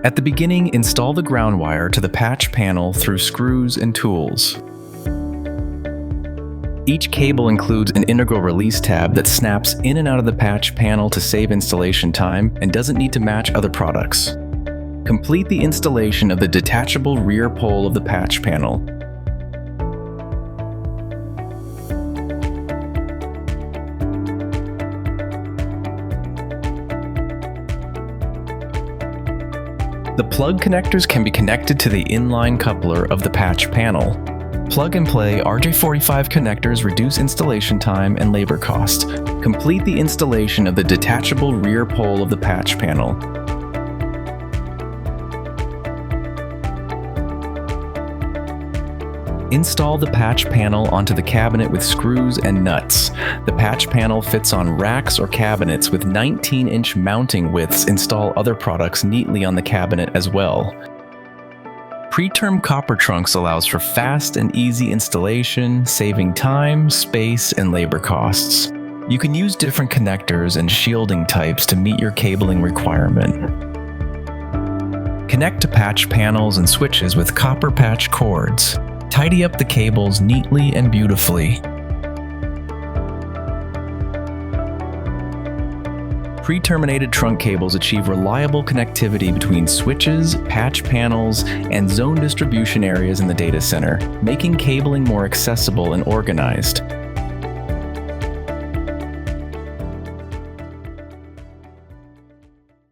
At the beginning, install the ground wire to the patch panel through screws and tools. Each cable includes an integral release tab that snaps in and out of the patch panel to save installation time and doesn't need to match other products. Complete the installation of the detachable rear pole of the patch panel. The plug connectors can be connected to the inline coupler of the patch panel. Plug and play RJ45 connectors reduce installation time and labor cost. Complete the installation of the detachable rear pole of the patch panel. Install the patch panel onto the cabinet with screws and nuts. The patch panel fits on racks or cabinets with 19-inch mounting widths. Install other products neatly on the cabinet as well. Preterm copper trunks allows for fast and easy installation, saving time, space, and labor costs. You can use different connectors and shielding types to meet your cabling requirement. Connect to patch panels and switches with copper patch cords. Tidy up the cables neatly and beautifully. Pre-terminated trunk cables achieve reliable connectivity between switches, patch panels, and zone distribution areas in the data center, making cabling more accessible and organized.